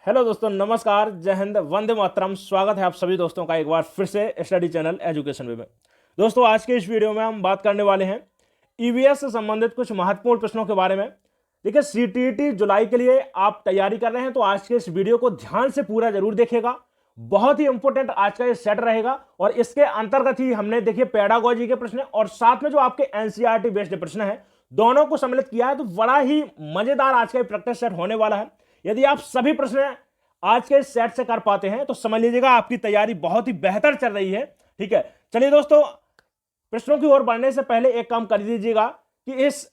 Hello दोस्तों, नमस्कार, जय हिंद, वंदे मातरम। स्वागत है आप सभी दोस्तों का एक बार फिर से स्टडी चैनल एजुकेशन वे में। दोस्तों, आज के इस वीडियो में हम बात करने वाले हैं ईवीएस से संबंधित कुछ महत्वपूर्ण प्रश्नों के बारे में। देखिए, सीटीईटी जुलाई के लिए आप तैयारी कर रहे हैं तो आज के इस वीडियो को ध्यान से पूरा जरूर देखिएगा। बहुत ही इंपॉर्टेंट आज का ये सेट रहेगा और इसके अंतर्गत ही हमने देखिए पेडागोजी के प्रश्न और साथ में जो आपके एनसीईआरटी बेस्ड प्रश्न है दोनों को सम्मिलित किया है। तो बड़ा ही मजेदार आज का प्रैक्टिस सेट होने वाला है। यदि आप सभी प्रश्न आज के इस सेट से कर पाते हैं तो समझ लीजिएगा आपकी तैयारी बहुत ही बेहतर चल रही है। ठीक है, चलिए दोस्तों, प्रश्नों की ओर बढ़ने से पहले एक काम कर दीजिएगा कि इस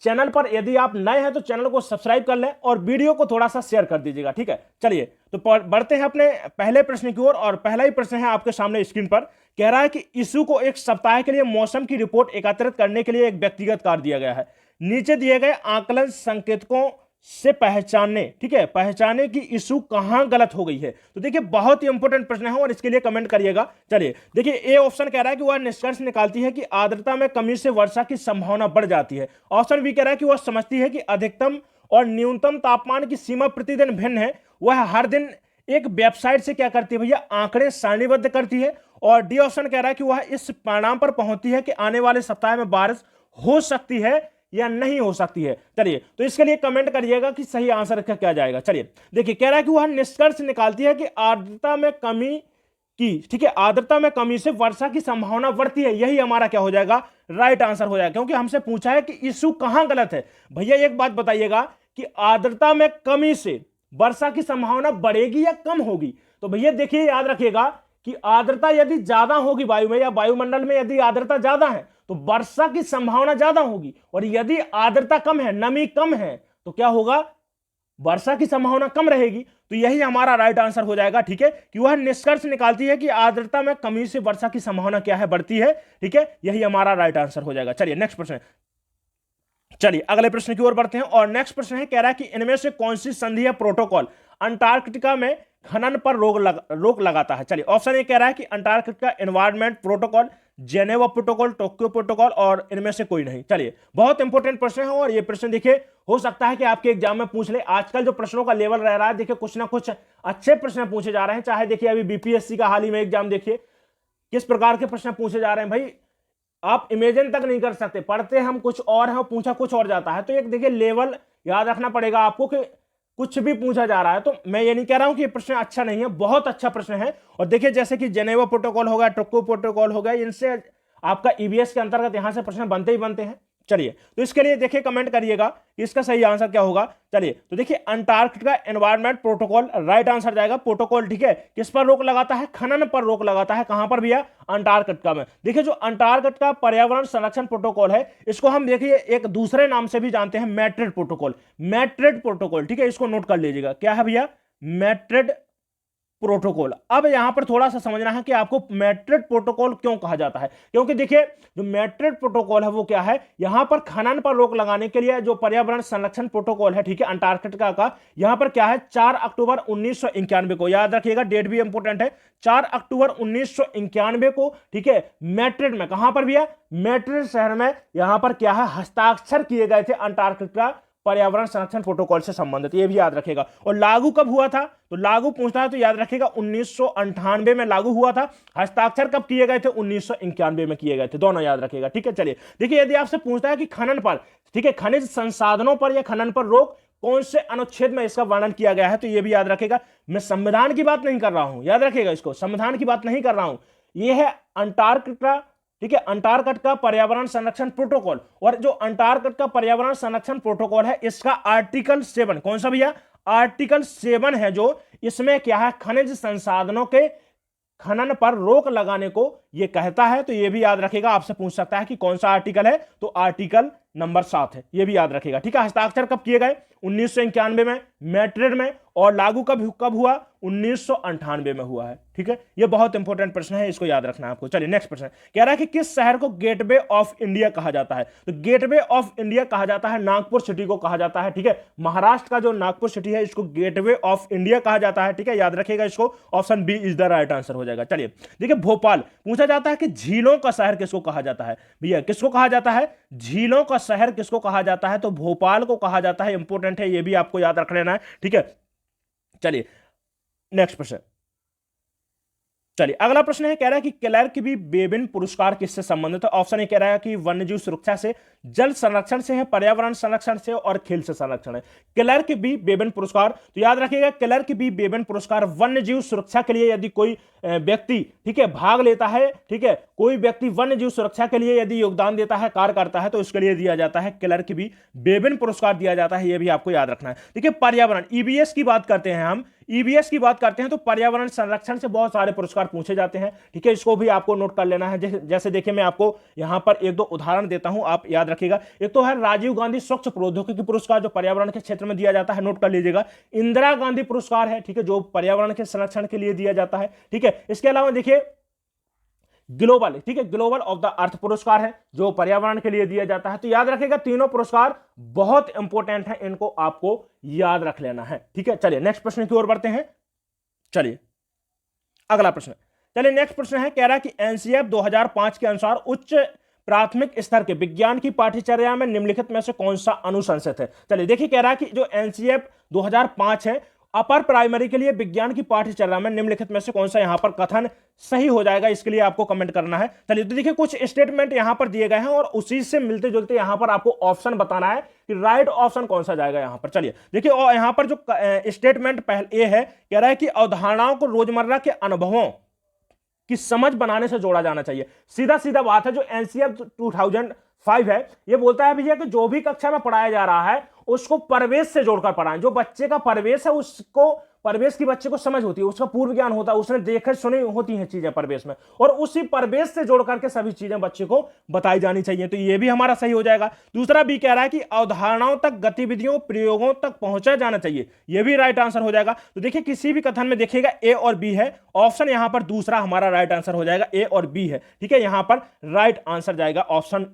चैनल पर यदि आप नए हैं तो चैनल को सब्सक्राइब कर लें और वीडियो को थोड़ा सा शेयर कर दीजिएगा। ठीक है, चलिए तो बढ़ते हैं अपने पहले प्रश्न की ओर। और पहला ही प्रश्न है आपके सामने स्क्रीन पर। कह रहा है कि इशू को एक सप्ताह के लिए मौसम की रिपोर्ट एकत्रित करने के लिए एक व्यक्तिगत कार्य दिया गया है। नीचे दिए गए आकलन संकेतकों से पहचानने, ठीक है, पहचाने कि इशू कहां गलत हो गई है। तो देखिए, बहुत ही इंपॉर्टेंट प्रश्न है और इसके लिए कमेंट करिएगा। चलिए देखिए, ए ऑप्शन कह रहा है कि वह निष्कर्ष निकालती है कि आर्द्रता में कमी से वर्षा की संभावना बढ़ जाती है। ऑप्शन बी कह रहा है कि वह समझती है कि अधिकतम और न्यूनतम तापमान की सीमा प्रतिदिन भिन्न है। वह हर दिन एक वेबसाइट से क्या करती है भैया, आंकड़े सारणीबद्ध करती है। और डी ऑप्शन कह रहा है कि वह इस परिणाम पर पहुंचती है कि आने वाले सप्ताह में बारिश हो सकती है या नहीं हो सकती है। चलिए तो इसके लिए कमेंट करिएगा कि सही आंसर क्या जाएगा। चलिए देखिए, कह रहा है कि वह निष्कर्ष निकालती है कि आर्द्रता में कमी की, ठीक है, आर्द्रता में कमी से वर्षा की संभावना बढ़ती है। यही हमारा क्या हो जाएगा, राइट आंसर हो जाएगा। क्योंकि हमसे पूछा है कि इशू कहां गलत है। भैया एक बात बताइएगा कि आर्द्रता में कमी से वर्षा की संभावना बढ़ेगी या कम होगी। तो भैया देखिए, याद रखिएगा कि आर्द्रता यदि ज्यादा होगी वायु में या वायुमंडल में, यदि आर्द्रता ज्यादा है तो वर्षा की संभावना ज्यादा होगी। और यदि आर्द्रता कम है, नमी कम है, तो क्या होगा, वर्षा की संभावना कम रहेगी। तो यही हमारा राइट आंसर हो जाएगा। ठीक है, कि वह निष्कर्ष निकालती है कि आर्द्रता में कमी से वर्षा की संभावना क्या है, बढ़ती है। ठीक है, यही हमारा राइट आंसर हो जाएगा। चलिए नेक्स्ट प्रश्न, चलिए अगले प्रश्न की ओर बढ़ते हैं। और नेक्स्ट प्रश्न है, कह रहा है कि इनमें से कौन सी संधि या प्रोटोकॉल अंटार्कटिका में खनन पर रोक लगाता है। चलिए ऑप्शन ए कह रहा है कि Antarctica environment protocol, Geneva protocol, Tokyo protocol और इनमें से कोई नहीं। चलिए, बहुत इंपॉर्टेंट प्रश्न है और ये प्रश्न देखिए हो सकता है कि आपके एग्जाम में पूछ ले। आजकल जो प्रश्नों का लेवल रह रहा है, देखिए कुछ ना कुछ अच्छे प्रश्न पूछे जा रहे हैं। चाहे देखिए अभी बीपीएससी का हाल ही में एग्जाम देखिए किस प्रकार के प्रश्न पूछे जा रहे हैं। भाई आप इमेजिन तक नहीं कर सकते, पढ़ते हम कुछ और हैं, पूछा कुछ और जाता है। तो एक देखिए लेवल याद रखना पड़ेगा आपको कि कुछ भी पूछा जा रहा है। तो मैं ये नहीं कह रहा हूं कि ये प्रश्न अच्छा नहीं है, बहुत अच्छा प्रश्न है। और देखिए जैसे कि जेनेवा प्रोटोकॉल हो गया, टोक्यो प्रोटोकॉल हो गया, इनसे आपका ईवीएस के अंतर्गत यहां से प्रश्न बनते ही बनते हैं। चलिए तो इसके लिए देखिए कमेंट करिएगा कि इसका सही आंसर क्या होगा। चलिए तो देखिए, Antarctica environment protocol right answer जाएगा। प्रोटोकॉल ठीक है, किस पर रोक लगाता है, खनन पर रोक लगाता है। कहां पर भैया, अंटार्कटिका में। देखिए जो अंटार्कटिका पर्यावरण संरक्षण प्रोटोकॉल है, इसको हम देखिए एक दूसरे नाम से भी जानते हैं, मैड्रिड प्रोटोकॉल। मैड्रिड प्रोटोकॉल, ठीक है, इसको नोट कर लीजिएगा। क्या है भैया, मैड्रिड प्रोटोकॉल। अब यहां पर थोड़ा सा समझना है कि आपको मैड्रिड प्रोटोकॉल क्यों कहा जाता है। क्योंकि देखिए जो मैड्रिड प्रोटोकॉल है वो क्या है, यहां पर खनन पर रोक लगाने के लिए जो पर्यावरण संरक्षण प्रोटोकॉल है, ठीक है, अंटार्कटिका का, यहां पर क्या है, 4 अक्टूबर 1991 को, याद रखिएगा डेट भी इंपॉर्टेंट है, 4 अक्टूबर 1991 को, ठीक है, मैड्रिड में, कहां पर भैया, मैड्रिड शहर में, यहां पर क्या है, हस्ताक्षर किए गए थे अंटार्कटिका पर्यावरण संरक्षण प्रोटोकॉल से संबंधित। ये भी याद रखेगा। और लागू कब हुआ था, तो लागू पूछता है तो याद रखेगा 1998 में लागू हुआ था। हस्ताक्षर कब किए गए थे, 1991 में किए गए थे। दोनों याद रखेगा। ठीक है, चलिए देखिए, यदि आपसे पूछता है कि खनन पर, ठीक है, खनिज संसाधनों पर या खनन पर रोक कौन से अनुच्छेद में इसका वर्णन किया गया है, तो यह भी याद रखेगा। मैं संविधान की बात नहीं कर रहा हूं, याद रखेगा इसको, संविधान की बात नहीं कर रहा हूं। यह है अंटार्कटिका, ठीक है, अंटार्कटिका पर्यावरण संरक्षण प्रोटोकॉल। और जो अंटार्कटिका पर्यावरण संरक्षण प्रोटोकॉल है, इसका आर्टिकल 7, कौन सा भैया, आर्टिकल 7 है, जो इसमें क्या है, खनिज संसाधनों के खनन पर रोक लगाने को यह कहता है। तो यह भी याद रखेगा, आपसे पूछ सकता है कि कौन सा आर्टिकल है, तो आर्टिकल नंबर 7 है। यह भी याद रखेगा। ठीक है, हस्ताक्षर कब किए गए, 1991 में मैड्रिड में, और लागू कब हुआ, 1998 में हुआ है। ठीक है, यह बहुत इंपॉर्टेंट प्रश्न है, इसको याद रखना है आपको। चलिए नेक्स्ट प्रश्न कह रहा है कि किस शहर को गेटवे ऑफ इंडिया कहा जाता है। तो गेटवे ऑफ इंडिया कहा जाता है, नागपुर सिटी को कहा जाता है। ठीक है, महाराष्ट्र का जो नागपुर सिटी है, इसको गेटवे ऑफ इंडिया कहा जाता है। ठीक है, याद रखेगा इसको, option B is the right answer हो जाएगा। चलिए देखिए, भोपाल पूछा जाता है कि झीलों का शहर किसको कहा जाता है। भैया किसको कहा जाता है, झीलों का शहर किसको कहा जाता है, तो भोपाल को कहा जाता है। इंपॉर्टेंट है, यह भी आपको याद रख लेना है। ठीक है, चलिए नेक्स्ट प्रश्न, चलिए अगला प्रश्न है, कह रहा है कि क्लर्क बी बेबिन पुरस्कार किससे संबंधित है? ऑप्शन ए कह रहा है कि वन्यजीव सुरक्षा से, जल संरक्षण से है, पर्यावरण संरक्षण से और खेल से संरक्षण है। क्लर्क बी बेबिन पुरस्कार, तो याद रखिएगा क्लर्क बी बेबिन पुरस्कार वन्यजीव सुरक्षा के लिए यदि कोई व्यक्ति, ठीक है, भाग लेता है, ठीक है, कोई व्यक्ति वन्यजीव सुरक्षा के लिए यदि योगदान देता है, कार्य करता है, तो उसके लिए दिया जाता है क्लर्क बी बेबिन पुरस्कार दिया जाता है। यह भी आपको याद रखना है। देखिए पर्यावरण ईबीएस की बात करते हैं, हम ईबीएस की बात करते हैं तो पर्यावरण संरक्षण से बहुत सारे पुरस्कार पूछे जाते हैं, ठीक है, इसको भी आपको नोट कर लेना है। जैसे देखिए मैं आपको यहां पर एक दो उदाहरण देता हूं, आप याद रखिएगा। एक तो है राजीव गांधी स्वच्छ प्रौद्योगिकी पुरस्कार, जो पर्यावरण के क्षेत्र में दिया जाता है, नोट कर लीजिएगा। इंदिरा गांधी पुरस्कार है, ठीक है, जो पर्यावरण के संरक्षण के लिए दिया जाता है, ठीक है। इसके अलावा देखिए ग्लोबल, ठीक है, ग्लोबल ऑफ द अर्थ पुरस्कार है, जो पर्यावरण के लिए दिया जाता है। तो याद रखिएगा तीनों पुरस्कार बहुत इंपॉर्टेंट है, इनको आपको याद रख लेना है, ठीक है। चलिए नेक्स्ट प्रश्न की ओर बढ़ते हैं। चलिए अगला प्रश्न, चलिए नेक्स्ट प्रश्न है, कह रहा है कि एनसीएफ 2005 के अनुसार उच्च प्राथमिक स्तर के विज्ञान की पाठ्यचर्या में निम्नलिखित में से कौन सा अनुशंसित है? चलिए देखिए कह रहा है कि जो एनसीएफ 2005 है, अपर प्राइमरी के लिए विज्ञान की पाठ्यचर्या में निम्नलिखित में से कौन सा यहां पर कथन सही हो जाएगा, इसके लिए आपको कमेंट करना है। चलिए तो देखिए कुछ स्टेटमेंट यहां पर दिए गए हैं और उसी से मिलते जुलते यहां पर आपको ऑप्शन बताना है कि राइट ऑप्शन कौन सा जाएगा यहां पर। चलिए देखिए और यहां पर जो स्टेटमेंट पहले ए है, कह रहा है कि अवधारणाओं को रोजमर्रा के अनुभवों की समझ बनाने से जोड़ा जाना चाहिए। सीधा सीधा बात है, जो एनसीएफ 2005 है, ये बोलता है भैया कि जो भी कक्षा में पढ़ाया जा रहा है उसको परिवेश से जोड़कर पढ़ाएं। जो बच्चे का परिवेश है, उसको परिवेश की बच्चे को समझ होती है, उसका पूर्व ज्ञान होता है, उसने देखे सुनी होती हैं चीजें परिवेश में, और उसी परिवेश से जोड़ करके सभी चीजें बच्चे को बताई जानी चाहिए। तो ये भी हमारा सही हो जाएगा। दूसरा बी कह रहा है कि अवधारणाओं तक, गतिविधियों, प्रयोगों तक पहुंचा जाना चाहिए, यह भी राइट आंसर हो जाएगा। तो देखिए किसी भी कथन में देखिएगा ए और बी है, ऑप्शन यहां पर दूसरा हमारा राइट आंसर हो जाएगा, ए और बी है, ठीक है, यहां पर राइट आंसर जाएगा ऑप्शन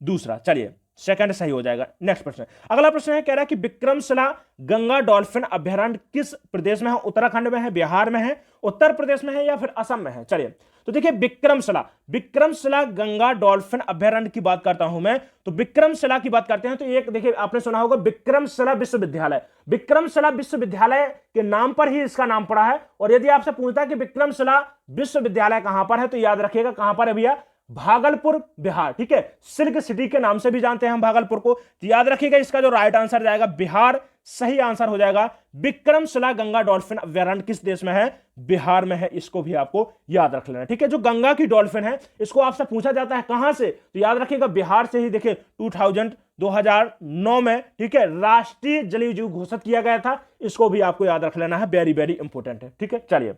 दूसरा। चलिए सेकंड सही हो जाएगा। नेक्स्ट प्रश्न, अगला प्रश्न है, कह रहा है कि विक्रमशिला गंगा डॉल्फिन अभयारण्य किस प्रदेश में है? उत्तराखंड में है, बिहार में है, उत्तर प्रदेश में है या फिर असम में है? चलिए तो देखिए विक्रमशिला गंगा डॉल्फिन अभयारण्य की बात करता हूं मैं। तो विक्रमशिला की बात करते हैं तो एक देखिए आपने सुना होगा विक्रमशिला विश्वविद्यालय, विक्रमशिला विश्वविद्यालय के नाम पर ही इसका नाम पड़ा है। और यदि आपसे पूछता है कि विक्रमशिला विश्वविद्यालय कहां पर है, तो याद रखिएगा कहां पर है भैया, भागलपुर बिहार, ठीक है, सिल्क सिटी के नाम से भी जानते हैं हम भागलपुर को। तो याद रखिएगा इसका जो राइट आंसर जाएगा बिहार सही आंसर हो जाएगा। विक्रमशिला गंगा डॉल्फिन अभयारण्य किस देश में है? बिहार में है, इसको भी आपको याद रख लेना, ठीक है। जो गंगा की डॉल्फिन है, इसको आपसे पूछा जाता है कहां से, तो याद रखिएगा बिहार से ही। देखिए 2009 में, ठीक है, राष्ट्रीय जलीय जीव घोषित किया गया था, इसको भी आपको याद रख लेना है, वेरी वेरी इंपॉर्टेंट है, ठीक है। चलिए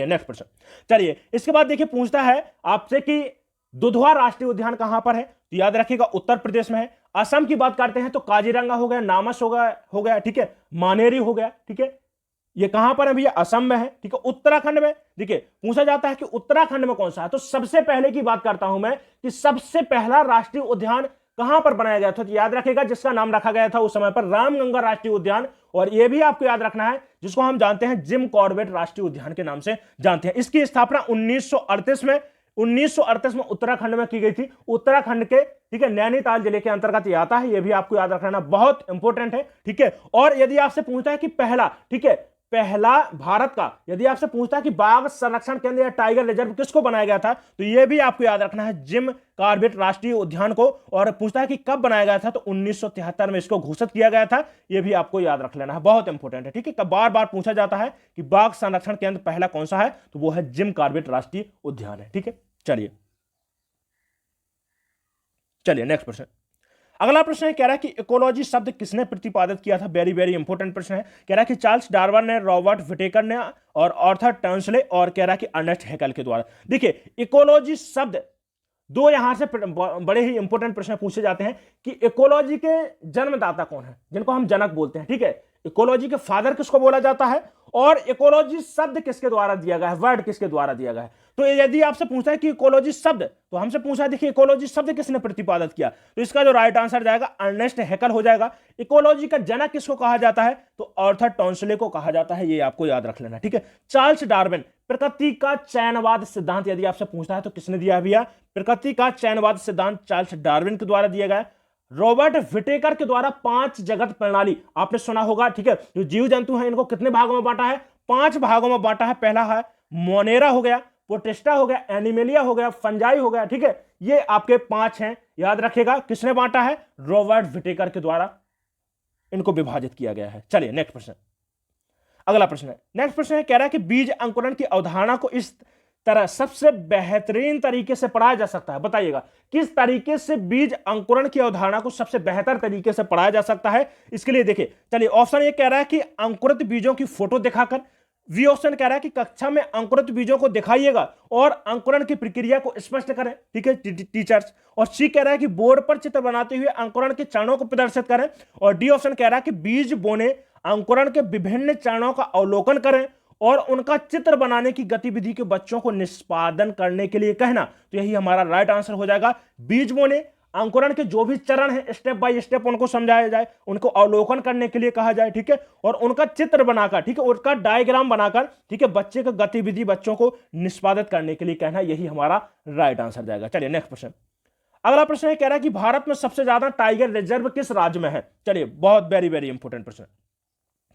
नेक्स्ट प्रश्न, चलिए इसके बाद देखिए पूछता है आपसे कि दुधवा राष्ट्रीय उद्यान कहां पर है? तो याद रखिएगा उत्तर प्रदेश में है। असम की बात करते हैं तो काजीरंगा हो गया, नामस हो गया, ठीक है, मानेरी हो गया, ठीक है, ये कहां पर है भैया? असम में है, ठीक है। उत्तराखंड में देखिए पूछा जाता है कि उत्तराखंड में कौन सा है, तो सबसे पहले की बात करता हूं मैं कि सबसे पहला राष्ट्रीय उद्यान कहां पर बनाया गया था, तो याद रखिएगा जिसका नाम रखा गया था उस समय पर रामगंगा राष्ट्रीय उद्यान। और यह भी आपको याद रखना है जिसको हम जानते हैं जिम कॉर्बेट राष्ट्रीय उद्यान के नाम से जानते हैं। इसकी स्थापना 1938 में उत्तराखंड में की गई थी। उत्तराखंड के, ठीक है, नैनीताल जिले के अंतर्गत ये आता है, यह भी आपको याद रखना बहुत इंपॉर्टेंट है, ठीक है। और यदि आपसे पूछता है कि पहला, ठीक है, पहला भारत का यदि आपसे पूछता है कि बाघ संरक्षण केंद्र या टाइगर रिजर्व किसको बनाया गया था, तो यह भी आपको याद रखना है जिम कॉर्बेट राष्ट्रीय उद्यान को। और पूछता है कि कब बनाया गया था, तो 1973 में इसको घोषित किया गया था, यह भी आपको याद रख लेना है, बहुत इंपॉर्टेंट है, ठीक है। बार बार पूछा जाता है कि बाघ संरक्षण केंद्र पहला कौन सा है, तो वो है जिम कॉर्बेट राष्ट्रीय उद्यान है, ठीक है। चलिए नेक्स्ट प्रश्न, अगला प्रश्न है, कह रहा है कि इकोलॉजी शब्द किसने प्रतिपादित किया था? वेरी वेरी इंपॉर्टेंट प्रश्न है। कह रहा है कि चार्ल्स डार्विन ने, रॉबर्ट विटेकर ने और आर्थर टर्नसले, और कह रहा है कि अर्नेस्ट हैकेल के द्वारा। देखिए इकोलॉजी शब्द दो यहां से बड़े ही इंपॉर्टेंट प्रश्न पूछे जाते हैं कि इकोलॉजी के जन्मदाता कौन है, जिनको हम जनक बोलते हैं, ठीक है। इकोलॉजी के फादर किसको बोला जाता है और इकोलॉजी शब्द किसके द्वारा दिया गया है, वर्ड किसके द्वारा दिया गया है। तो यदि आपसे पूछता है कि इकोलॉजी शब्द, तो हमसे पूछा है देखिए इकोलॉजी शब्द किसने प्रतिपादित किया, तो इसका जो राइट आंसर जाएगा अर्नेस्ट हैकेल हो जाएगा। इकोलॉजी का जनक किसको कहा जाता है, तो आर्थर टॉन्सले को कहा जाता है, ये आपको याद रख लेना, ठीक है। चार्ल्स डार्विन, प्रकृति का चयनवाद सिद्धांत यदि आपसे पूछता है तो किसने दिया भैया? प्रकृति का चयनवाद सिद्धांत चार्ल्स डार्विन के द्वारा दिया गया। रॉबर्ट विटेकर के द्वारा 5 जगत प्रणाली आपने सुना होगा, ठीक है, जो जीव जंतु हैं इनको कितने भागों में बांटा है? 5 भागों में बांटा है। पहला है मोनेरा हो गया, प्रोटिस्टा हो गया, एनिमेलिया हो गया, फंजाई हो गया, ठीक है। ये आपके 5 हैं, याद रखिएगा। किसने बांटा है? रॉबर्ट विटेकर के द्वारा इनको विभाजित किया गया है। चलिए नेक्स्ट प्रश्न, अगला प्रश्न है। नेक्स्ट प्रश्न है, कह रहा है कि बीज अंकुरण की अवधारणा को इस तरह सबसे बेहतरीन तरीके से पढ़ाया जा सकता है। बताइएगा किस तरीके से बीज अंकुरण की अवधारणा को सबसे बेहतर तरीके से पढ़ाया जा सकता है। इसके लिए देखिए, चलिए ऑप्शन ए कह रहा है कि अंकुरित बीजों की फोटो दिखाकर। बी ऑप्शन कह रहा है कि कक्षा में अंकुरित बीजों को दिखाइएगा और अंकुरण की प्रक्रिया को स्पष्ट करें, ठीक है टीचर्स। और सी कह रहा है कि बोर्ड पर चित्र बनाते हुए अंकुरण के चरणों को प्रदर्शित करें। और डी ऑप्शन कह रहा है कि बीज बोने अंकुरण के विभिन्न चरणों का अवलोकन करें और उनका चित्र बनाने की गतिविधि के बच्चों को निष्पादन करने के लिए कहना। तो यही हमारा राइट आंसर हो जाएगा। बीज बोने अंकुरण के जो भी चरण हैं स्टेप बाय स्टेप उनको समझाया जाए, उनको अवलोकन करने के लिए कहा जाए, ठीक है। और उनका चित्र बनाकर, ठीक है, उनका डायग्राम बनाकर, ठीक है, बच्चे का गतिविधि बच्चों को निष्पादित करने के लिए कहना। यही हमारा राइट आंसर जाएगा। चलिए नेक्स्ट प्रश्न, अगला प्रश्न है, कह रहा है कि भारत में सबसे ज्यादा टाइगर रिजर्व किस राज्य में है। चलिए बहुत वेरी वेरी इंपॉर्टेंट प्रश्न।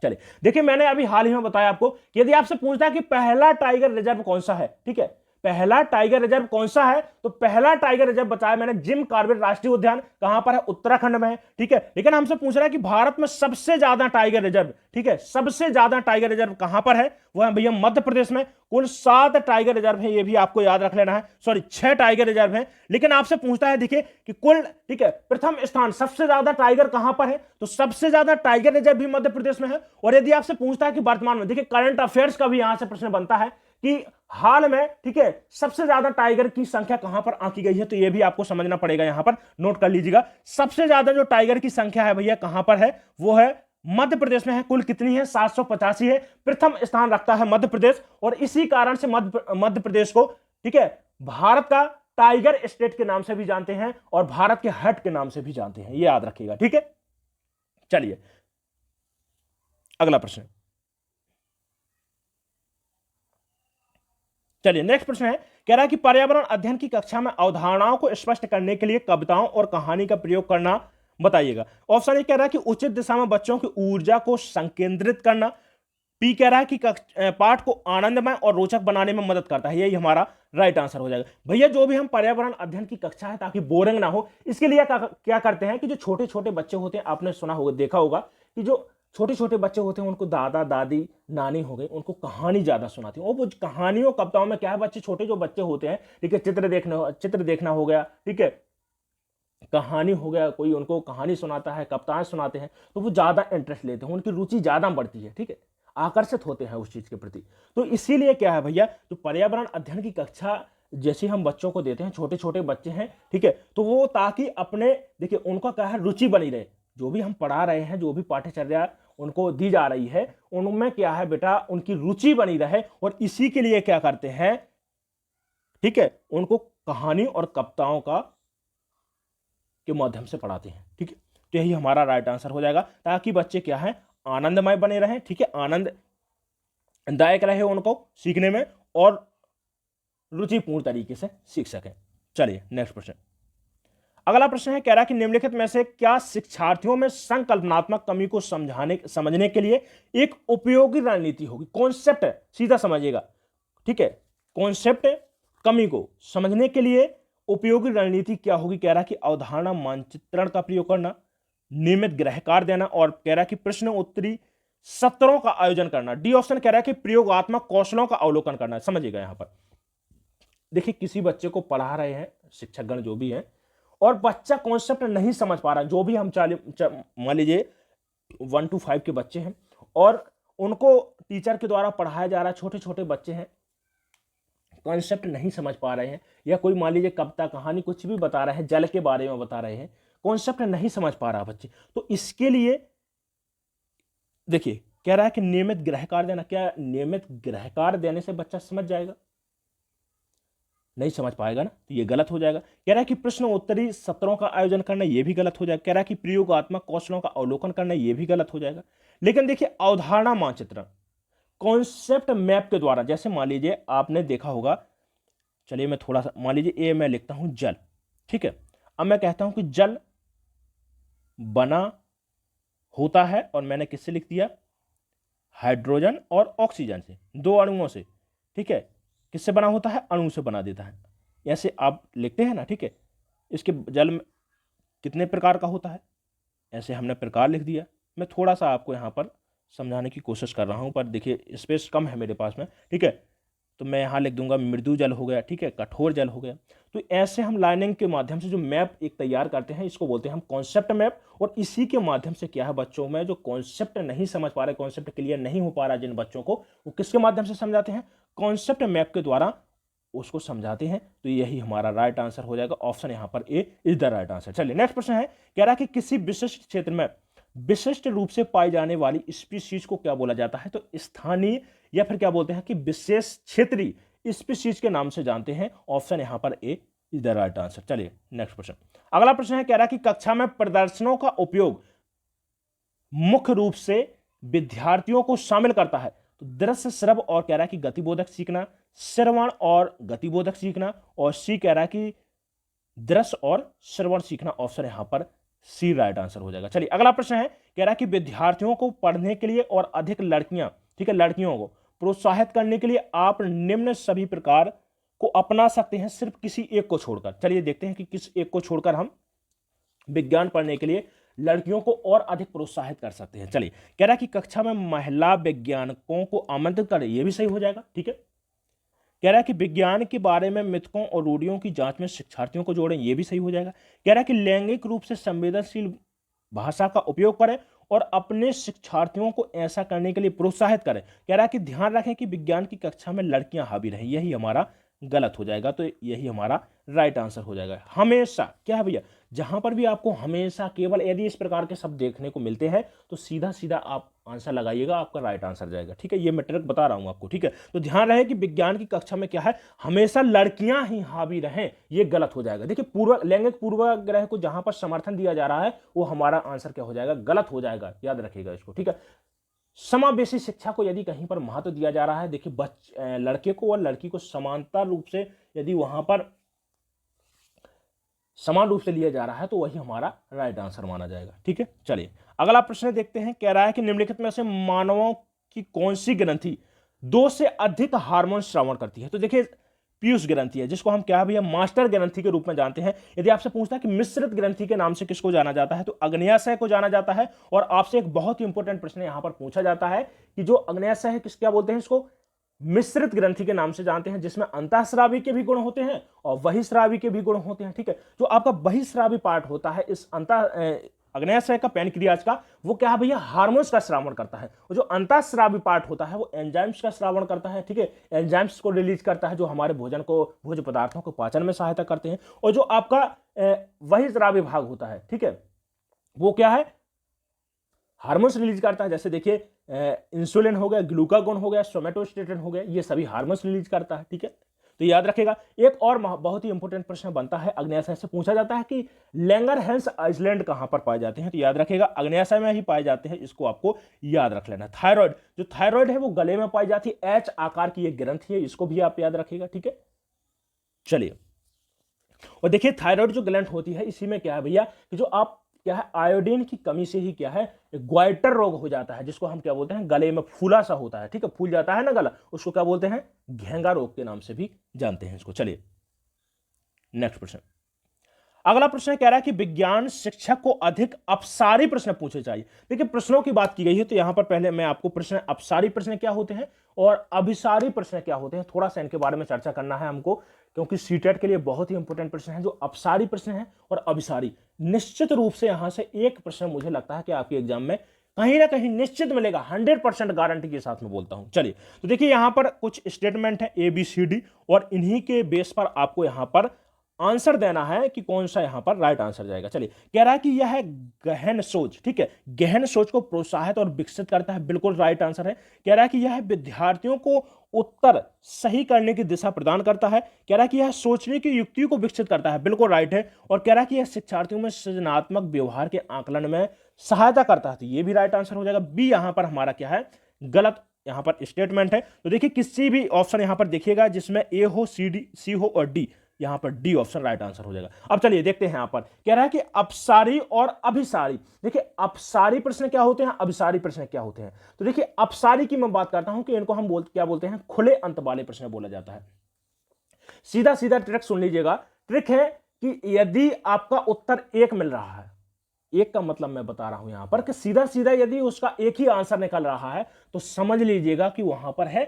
चलिए देखिए, मैंने अभी हाल ही में बताया आपको कि यदि आपसे पूछता है कि पहला टाइगर रिजर्व कौन सा है, ठीक है, पहला टाइगर रिजर्व कौन सा है, तो पहला टाइगर रिजर्व बताया मैंने जिम कॉर्बेट राष्ट्रीय उद्यान, कहां पर है? उत्तराखंड में है, ठीक है। लेकिन हमसे पूछ रहा है कि भारत में सबसे ज्यादा टाइगर रिजर्व, ठीक है, सबसे ज्यादा टाइगर रिजर्व कहां पर है? वो है भैया मध्य प्रदेश में। कुल 7 टाइगर रिजर्व है, ये भी आपको याद रख लेना है। सॉरी 6 टाइगर रिजर्व है। लेकिन आपसे पूछता है, देखिए कि कुल, ठीक है, प्रथम स्थान सबसे ज्यादा टाइगर कहां पर है, तो सबसे ज्यादा टाइगर रिजर्व भी मध्य प्रदेश में है। और यदि आपसे पूछता है कि वर्तमान में, देखिए करंट अफेयर्स का भी यहां से प्रश्न बनता है कि हाल में, ठीक है, सबसे ज्यादा टाइगर की संख्या कहां पर आंकी गई है, तो यह भी आपको समझना पड़ेगा। यहां पर नोट कर लीजिएगा, सबसे ज्यादा जो टाइगर की संख्या है भैया कहां पर है, वो है मध्य प्रदेश में है। कुल कितनी है? 785 है। प्रथम स्थान रखता है मध्य प्रदेश। और इसी कारण से मध्य प्रदेश को, ठीक है, भारत का टाइगर स्टेट के नाम से भी जानते हैं और भारत के हट के नाम से भी जानते हैं, ये याद रखिएगा, ठीक है। चलिए अगला प्रश्न, चलिए नेक्स्ट प्रश्न है, कह रहा है कि पर्यावरण अध्ययन की कक्षा में अवधारणाओं को स्पष्ट करने के लिए कविताओं और कहानी का प्रयोग करना बताइएगा। ऑप्शन ए कह रहा है कि उचित दिशा में बच्चों की ऊर्जा को संकेंद्रित करना। पी कह रहा है कि पाठ को आनंदमय और रोचक बनाने में मदद करता है। यही हमारा राइट आंसर हो जाएगा। भैया जो भी हम पर्यावरण अध्ययन की कक्षा है, ताकि बोरिंग ना हो, इसके लिए क्या करते हैं कि जो छोटे छोटे बच्चे होते हैं, आपने सुना होगा, देखा होगा कि जो छोटे छोटे बच्चे होते हैं उनको दादा दादी नानी हो गए, उनको कहानी ज्यादा सुनाती है। और वो कहानियों कविताओं में क्या है, बच्चे छोटे जो बच्चे होते हैं, ठीक है, चित्र देखना हो गया, ठीक है, कहानी हो गया, कोई उनको कहानी सुनाता है, कविताएं सुनाते हैं, तो वो ज्यादा इंटरेस्ट लेते हैं, उनकी रुचि ज्यादा बढ़ती है, ठीक है, आकर्षित होते हैं उस चीज के प्रति। तो इसीलिए क्या है भैया, तो पर्यावरण अध्ययन की कक्षा जैसे हम बच्चों को देते हैं, छोटे छोटे बच्चे हैं, ठीक है, तो वो ताकि अपने, देखिए उनका क्या है, रुचि बनी रहे। जो भी हम पढ़ा रहे हैं, जो भी पाठ्यचर्या उनको दी जा रही है, उनमें क्या है बेटा, उनकी रुचि बनी रहे। और इसी के लिए क्या करते हैं, ठीक है, उनको कहानी और कविताओं का के माध्यम से पढ़ाते हैं, ठीक है। तो यही हमारा राइट आंसर हो जाएगा, ताकि बच्चे क्या है, आनंदमय बने रहें, ठीक है, आनंददायक रहे उनको सीखने में और रुचिपूर्ण तरीके से सीख सकें। चलिए नेक्स्ट प्रश्न, अगला प्रश्न है, कह रहा है कि निम्नलिखित में से क्या शिक्षार्थियों में संकल्पनात्मक कमी को समझने के लिए एक उपयोगी रणनीति होगी। कॉन्सेप्ट है, सीधा समझिएगा, ठीक है, कॉन्सेप्ट कमी को समझने के लिए उपयोगी रणनीति क्या होगी। कह रहा है कि अवधारणा मानचित्रण का प्रयोग करना, नियमित गृहकार देना, और कह रहा है कि प्रश्न उत्तरी सत्रों का आयोजन करना। डी ऑप्शन कह रहा है कि प्रयोगात्मक कौशलों का अवलोकन करना। समझिएगा, यहां पर देखिए किसी बच्चे को पढ़ा रहे हैं शिक्षकगण जो भी है, और बच्चा कॉन्सेप्ट नहीं समझ पा रहा, जो भी हम मान लीजिए 1 to 5 के बच्चे हैं और उनको टीचर के द्वारा पढ़ाया जा रहा है, छोटे छोटे बच्चे हैं, कॉन्सेप्ट नहीं समझ पा रहे हैं, या कोई मान लीजिए कविता कहानी कुछ भी बता रहे हैं, जल के बारे में बता रहे हैं, कॉन्सेप्ट नहीं समझ पा रहा बच्चे, तो इसके लिए देखिए कह रहा है कि नियमित गृहकार देना। क्या नियमित गृहकार देने से बच्चा समझ जाएगा? नहीं समझ पाएगा ना, तो ये गलत हो जाएगा। कह रहा है कि प्रश्न उत्तरी सत्रों का आयोजन करना, ये भी गलत हो जाएगा। कह रहा है कि प्रयोगात्मक कौशलों का अवलोकन करना, ये भी गलत हो जाएगा। लेकिन देखिए अवधारणा मानचित्रण कॉन्सेप्ट मैप के द्वारा, जैसे मान लीजिए आपने देखा होगा, चलिए मैं थोड़ा सा, मान लीजिए ए मैं लिखता हूं जल, ठीक है, अब मैं कहता हूं कि जल बना होता है, और मैंने किससे लिख दिया, हाइड्रोजन और ऑक्सीजन से, दो अणुओं से, ठीक है। किससे बना होता है? अणु से बना देता है। ऐसे आप लिखते हैं ना, ठीक है। इसके जल में कितने प्रकार का होता है, ऐसे हमने प्रकार लिख दिया। मैं थोड़ा सा आपको यहाँ पर समझाने की कोशिश कर रहा हूँ, पर देखिए स्पेस कम है मेरे पास में, ठीक है। तो मैं यहाँ लिख दूंगा मृदु जल हो गया, ठीक है, कठोर जल हो गया। तो ऐसे हम लाइनिंग के माध्यम से जो मैप एक तैयार करते हैं, इसको बोलते हैं हम कॉन्सेप्ट मैप। और इसी के माध्यम से क्या है, बच्चों में जो कॉन्सेप्ट नहीं समझ पा रहे, कॉन्सेप्ट क्लियर नहीं हो पा रहा जिन बच्चों को, वो किसके माध्यम से समझाते हैं? कॉन्सेप्ट मैप के द्वारा उसको समझाते हैं। तो यही हमारा राइट आंसर हो जाएगा। ऑप्शन यहाँ पर ए इज द राइट आंसर। चलिए नेक्स्ट प्रश्न है, कह रहा है कि किसी विशिष्ट क्षेत्र में विशिष्ट रूप से पाई जाने वाली स्पीशीज को क्या बोला जाता है? तो स्थानीय या फिर क्या बोलते हैं कि विशेष क्षेत्रीय स्पीशीज के नाम से जानते हैं। ऑप्शन यहां पर ए इज द राइट आंसर। चलिए नेक्स्ट प्रश्न, अगला प्रश्न है, कह रहा है कि कक्षा में प्रदर्शनों का उपयोग मुख्य रूप से विद्यार्थियों को शामिल करता है। तो दृश्य, श्रव्य और कह रहा है कि गतिबोधक सीखना, श्रवण और गतिबोधक सीखना, और सी कह रहा है कि दृश्य और श्रवण सीखना। ऑप्शन यहां पर सी राइट आंसर हो जाएगा। चलिए अगला प्रश्न है, कह रहा है कि विद्यार्थियों को पढ़ने के लिए और अधिक लड़कियां, ठीक है, लड़कियों को प्रोत्साहित करने के लिए आप निम्न सभी प्रकार को अपना सकते हैं, सिर्फ किसी एक को छोड़कर। चलिए देखते हैं कि किस एक को छोड़कर हम विज्ञान पढ़ने के लिए लड़कियों को और अधिक प्रोत्साहित कर सकते हैं। चलिए कह रहा है कि कक्षा में महिला वैज्ञानिकों को आमंत्रित करें, यह भी सही हो जाएगा, ठीक है। कह रहा है कि विज्ञान के बारे में मिथकों और रूढ़ियों की जांच में शिक्षार्थियों को जोड़ें, यह भी सही हो जाएगा। कह रहा है कि लैंगिक रूप से संवेदनशील भाषा का उपयोग करें और अपने शिक्षार्थियों को ऐसा करने के लिए प्रोत्साहित करें। कह रहा है कि ध्यान रखें कि विज्ञान की कक्षा में लड़कियां हावी रहें, यही हमारा गलत हो जाएगा। तो यही हमारा राइट आंसर हो जाएगा। हमेशा क्या है भैया, जहां पर भी आपको हमेशा केवल यदि इस प्रकार के शब्द देखने को मिलते हैं तो सीधा सीधा आप आंसर लगाइएगा, आपका राइट आंसर जाएगा, ठीक है। ये मैं ट्रिक बता रहा हूं आपको, ठीक है। तो ध्यान रहे कि विज्ञान की कक्षा में क्या है, हमेशा लड़कियां ही हावी रहें, ये गलत हो जाएगा। देखिए लैंगिक पूर्वाग्रह को जहां पर समर्थन दिया जा रहा है वो हमारा आंसर क्या हो जाएगा, गलत हो जाएगा। याद रखिएगा इसको, ठीक है। समावेशी शिक्षा को यदि कहीं पर महत्व दिया जा रहा है, देखिए लड़के को और लड़की को समानता रूप से यदि वहां पर समान रूप से लिया जा रहा है तो वही हमारा राइट आंसर माना जाएगा, ठीक है। चलिए अगला प्रश्न देखते हैं, कह रहा है कि निम्नलिखित में से मानवों की कौन सी ग्रंथि 2 से अधिक हार्मोन श्रवण करती है? तो देखिए पीयूष ग्रंथि है, जिसको हम क्या भैया मास्टर ग्रंथि के रूप में जानते हैं। यदि आपसे पूछता है कि मिश्रित ग्रंथि के नाम से किसको जाना जाता है, तो अग्न्याशय को जाना जाता है। और आपसे एक बहुत ही इंपॉर्टेंट प्रश्न यहां पर पूछा जाता है कि जो अग्न्याशय है क्या बोलते हैं इसको, मिश्रित ग्रंथि के नाम से जानते हैं, जिसमें अंतःस्रावी के भी गुण होते हैं और बहिःस्रावी के भी गुण होते हैं, ठीक है। जो आपका बहिःस्रावी पार्ट होता है इस अग्न्याशय का, पैनक्रियाज का, वो क्या है भैया, हार्मोन्स का श्रावण करता है। और जो अंतःस्रावी पार्ट होता है वो एंजाइम्स का श्रावण करता है, ठीक है। एंजाइम्स को रिलीज करता है जो हमारे भोज्य पदार्थों को पाचन में सहायता करते हैं। और जो आपका बहिःस्रावी भाग होता है, ठीक है, वो क्या है, हार्मोन्स रिलीज करता है। जैसे देखिए इंसुलिन हो गया, ग्लूकागोन हो गया, सोमेटोस्टेटिन हो गया, ये सभी हार्मोन्स रिलीज करता है, ठीक है। तो याद रखेगा। एक और बहुत ही इंपॉर्टेंट प्रश्न बनता है, अग्न्याशय से पूछा जाता है कि लैंगरहैंस आइलैंड कहां पर पाए जाते हैं? तो याद रखेगा अग्न्याशय में ही पाए जाते हैं, इसको आपको याद रख लेना। थायराइड, जो थायराइड है वो गले में पाई जाती है, एच आकार की एक ग्रंथि है, इसको भी आप याद रखेगा, ठीक है। चलिए और देखिए थायराइड जो ग्लैंड होती है, इसी में क्या है भैया कि जो आप क्या है, आयोडीन की कमी से ही क्या है, ग्वाइटर रोग हो जाता है, जिसको हम क्या बोलते हैं, गले में फूला सा होता है, ठीक है, फूल जाता है ना गला, उसको क्या बोलते हैं, घेंगा रोग के नाम से भी जानते हैं इसको। चलिए नेक्स्ट प्रश्न, अगला प्रश्न कह रहा है कि विज्ञान शिक्षक को अधिक अपसारी प्रश्न पूछे चाहिए। देखिए प्रश्नों की बात की गई है, तो यहां पर पहले मैं आपको प्रश्न, अपसारी प्रश्न क्या होते हैं और अभिसारी प्रश्न क्या होते हैं, थोड़ा सा इनके बारे में चर्चा करना है हमको, क्योंकि सीटेट के लिए बहुत ही इंपॉर्टेंट प्रश्न है जो अपसारी प्रश्न है और अभिसारी। निश्चित रूप से यहां से एक प्रश्न मुझे लगता है कि आपके एग्जाम में कहीं ना कहीं निश्चित मिलेगा, 100% गारंटी के साथ में बोलता हूं। चलिए तो देखिए यहां पर कुछ स्टेटमेंट है ABCD और इन्हीं के बेस पर आपको यहां पर आंसर देना है कि कौन सा यहां पर राइट आंसर जाएगा। चलिए कह रहा है कि यह है गहन सोच, ठीक है, गहन सोच को प्रोत्साहित और विकसित करता है, बिल्कुल राइट आंसर है। कह रहा है कि यह विद्यार्थियों को उत्तर सही करने की दिशा प्रदान करता है। कह रहा है कि यह सोचने की युक्ति को विकसित करता है, बिल्कुल राइट है। और कह रहा है कि यह शिक्षार्थियों में सृजनात्मक व्यवहार के आकलन में सहायता करता है, तो यह भी राइट आंसर हो जाएगा। बी यहां पर हमारा क्या है, गलत यहां पर स्टेटमेंट है। तो देखिए किसी भी ऑप्शन यहां पर देखिएगा जिसमें ए हो, सी हो और डी, यहां पर डी ऑप्शन राइट आंसर हो जाएगा। अब चलिए देखते हैं, यहां पर कह रहा है कि अपसारी और अभिसारी। देखिए अपसारी प्रश्न क्या होते हैं, अभिसारी प्रश्न क्या होते हैं। तो देखिए अपसारी की मैं बात करता हूं कि इनको हम क्या बोलते हैं, खुले अंत वाले प्रश्न बोला जाता है। सीधा सीधा ट्रिक सुन लीजिएगा। ट्रिक है कि यदि आपका उत्तर एक मिल रहा है, एक का मतलब मैं बता रहा हूं यहां पर कि सीधा सीधा यदि उसका एक ही आंसर निकल रहा है तो समझ लीजिएगा कि वहां पर है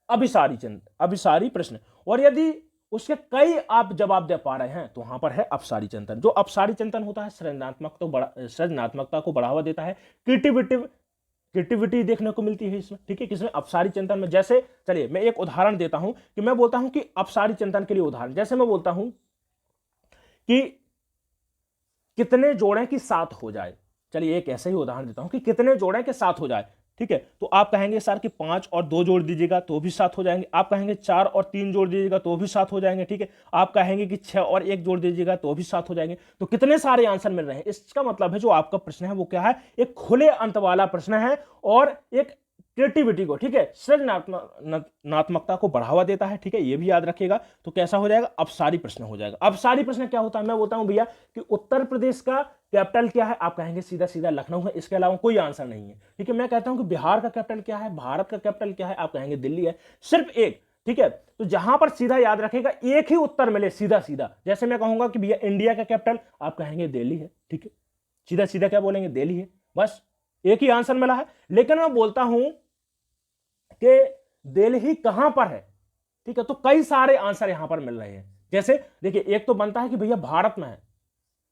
अभिसारी प्रश्न। और यदि उसके कई आप जवाब दे पा रहे हैं तो वहां पर है अपसारी चिंतन। जो अपसारी चिंतन होता है सृजनात्मकता को बढ़ावा देता है, क्रिएटिविटी देखने को मिलती है इसमें, ठीक है। किसमें, अपसारी चिंतन में। जैसे चलिए मैं एक उदाहरण देता हूं कि मैं बोलता हूं कि अपसारी चिंतन के लिए उदाहरण, जैसे मैं बोलता हूं कि कितने जोड़ें कि 7 हो जाए। चलिए एक ऐसे ही उदाहरण देता हूं कि कितने जोड़ें कि 7 हो जाए, ठीक है। तो आप कहेंगे सर कि 5 और 2 जोड़ दीजिएगा तो भी 7 हो जाएंगे। आप कहेंगे 4 और 3 जोड़ दीजिएगा तो भी 7 हो जाएंगे, ठीक है। आप कहेंगे कि 6 और 1 जोड़ दीजिएगा तो भी 7 हो जाएंगे। तो कितने सारे आंसर मिल रहे हैं, इसका मतलब है जो आपका प्रश्न है वो क्या है, एक खुले अंत वाला प्रश्न है और एक क्रिएटिविटी को, ठीक है, सृजनात्मकता को बढ़ावा देता है, ठीक है। ये भी याद रखिएगा। तो कैसा हो जाएगा, अपसारी प्रश्न हो जाएगा। अपसारी प्रश्न क्या होता है, मैं बोलता हूं भैया कि उत्तर प्रदेश का कैपिटल क्या है, आप कहेंगे सीधा सीधा लखनऊ है, इसके अलावा कोई आंसर नहीं है, ठीक है। मैं कहता हूं कि बिहार का कैपिटल क्या है, भारत का कैपिटल क्या है, आप कहेंगे दिल्ली है, सिर्फ एक, ठीक है। तो जहां पर सीधा याद रखेगा एक ही उत्तर मिले सीधा सीधा, जैसे मैं कहूंगा कि भैया इंडिया का कैपिटल, आप कहेंगे दिल्ली है, ठीक है। सीधा सीधा क्या बोलेंगे, दिल्ली है, बस एक ही आंसर मिला है। लेकिन मैं बोलता हूं कि दिल्ली कहां पर है, ठीक है, तो कई सारे आंसर यहां पर मिल रहे हैं। जैसे देखिए एक तो बनता है कि भैया भारत में है,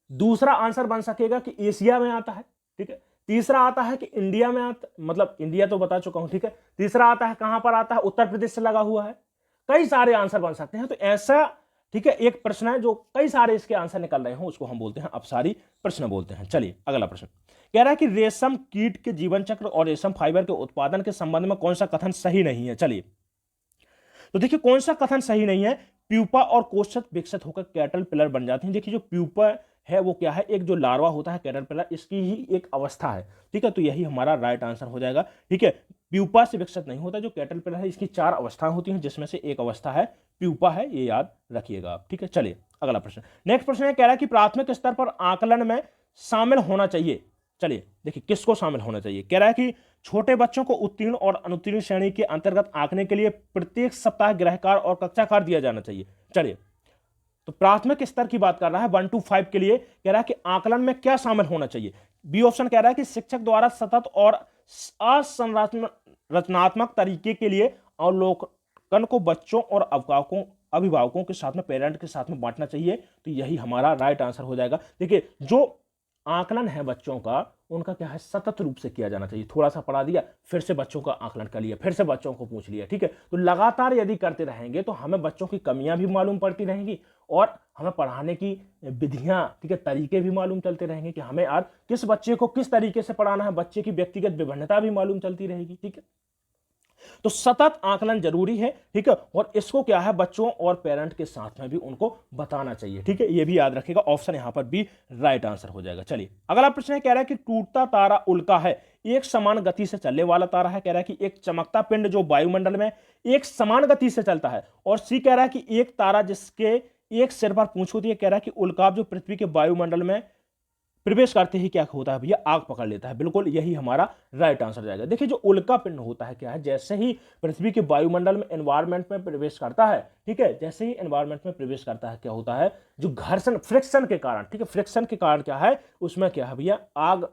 दूसरा आंसर बन सकेगा कि एशिया में आता है, ठीक है। तीसरा आता है कि इंडिया में आता, मतलब इंडिया तो बता चुका हूं, ठीक है। तीसरा आता है कहां पर आता है, उत्तर प्रदेश से लगा हुआ है। कई सारे आंसर बन सकते हैं। तो ऐसा, ठीक है, एक प्रश्न है जो कई सारे इसके आंसर निकल रहे हो, उसको हम बोलते हैं अपसारी प्रश्न बोलते हैं। चलिए अगला प्रश्न कह रहा है कि रेशम कीट के जीवन चक्र और रेशम फाइबर के उत्पादन के संबंध में कौन सा कथन सही नहीं है। चलिए तो देखिए कौन सा कथन सही नहीं है, प्यूपा और कोशत विकसित होकर कैटरपिलर बन जाते हैं। देखिए जो प्यूपा है वो क्या है, एक जो लार्वा होता है कैटरपिलर, इसकी ही एक अवस्था है, ठीक है। तो यही हमारा राइट आंसर हो जाएगा, ठीक है। प्यूपा से विकसित नहीं होता, जो कैटरपिलर है इसकी 4 अवस्थाएं होती हैं जिसमें से एक अवस्था है प्यूपा है, ये याद रखिएगा आप, ठीक है। चलिए अगला प्रश्न, नेक्स्ट प्रश्न है, कह रहा है कि प्राथमिक स्तर पर आकलन में शामिल होना चाहिए। चलिए देखिए किसको शामिल होना चाहिए, कह रहा है कि छोटे बच्चों को उत्तीर्ण और अनुत्तीर्ण श्रेणी के अंतर्गत आंकने के लिए प्रत्येक सप्ताह गृहकार और कक्षाकार दिया जाना चाहिए। चलिए तो प्राथमिक स्तर की बात कर रहा है 1 to 5 के लिए, कह रहा है कि आकलन में क्या शामिल होना चाहिए। बी ऑप्शन कह रहा है कि शिक्षक द्वारा सतत और रचनात्मक तरीके के लिए अवलोकन को बच्चों और अभिभावकों के साथ में, पेरेंट के साथ में बांटना चाहिए। तो यही हमारा राइट आंसर हो जाएगा। देखिए जो आकलन है बच्चों का, उनका क्या है, सतत रूप से किया जाना चाहिए। थोड़ा सा पढ़ा दिया, फिर से बच्चों का आकलन कर लिया, फिर से बच्चों को पूछ लिया, ठीक है। तो लगातार यदि करते रहेंगे तो हमें बच्चों की कमियां भी मालूम पड़ती रहेंगी और हमें पढ़ाने की विधियां, ठीक है, तरीके भी मालूम चलते रहेंगे कि हमें यार किस बच्चे को किस तरीके से पढ़ाना है, बच्चे की व्यक्तिगत विभिन्नता भी मालूम चलती रहेगी, ठीक है। तो सतत आकलन जरूरी है, ठीक है। और इसको क्या है, बच्चों और पेरेंट के साथ में भी उनको बताना चाहिए, ठीक है। ये भी याद रखिएगा, ऑप्शन यहां पर भी राइट आंसर हो जाएगा। चलिए अगला प्रश्न है, कह रहा है कि टूटता तारा उल्का है, एक समान गति से चलने वाला तारा है। कह रहा है कि एक चमकता पिंड जो वायुमंडल में एक समान गति से चलता है। और सी कह रहा है कि एक तारा जिसके एक सिर पर पूंछ होती है। कह रहा है कि उल्काब जो पृथ्वी के वायुमंडल में प्रवेश करते ही क्या होता है भैया, आग पकड़ लेता है। बिल्कुल यही हमारा राइट आंसर जाएगा। देखिए जो उल्का पिंड होता है क्या है, जैसे ही पृथ्वी के वायुमंडल में, एनवायरमेंट में प्रवेश करता है, ठीक है, जैसे ही एनवायरमेंट में प्रवेश करता है क्या होता है, जो घर्षण फ्रिक्शन के कारण, ठीक है, फ्रिक्शन के कारण क्या है, उसमें क्या है भैया, आग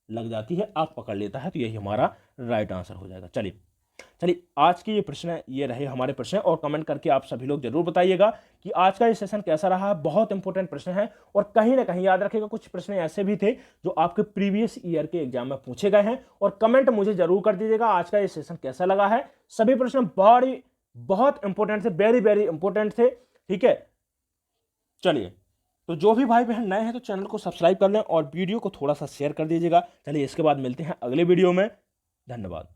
लग जाती है, आग पकड़ लेता है। तो यही हमारा राइट आंसर हो जाएगा। चलिए आज के ये प्रश्न, ये रहे हमारे प्रश्न, और कमेंट करके आप सभी लोग जरूर बताइएगा कि आज का ये सेशन कैसा रहा। बहुत इंपॉर्टेंट प्रश्न है और कहीं ना कहीं याद रखिएगा कुछ प्रश्न ऐसे भी थे जो आपके प्रीवियस ईयर के एग्जाम में पूछे गए हैं। और कमेंट मुझे जरूर कर दीजिएगा आज का ये सेशन कैसा लगा है। सभी प्रश्न बहुत इंपॉर्टेंट थे, वेरी वेरी इंपॉर्टेंट थे, ठीक है। चलिए तो जो भी भाई बहन नए हैं तो चैनल को सब्सक्राइब कर लें और वीडियो को थोड़ा सा शेयर कर दीजिएगा। चलिए इसके बाद मिलते हैं अगले वीडियो में। धन्यवाद।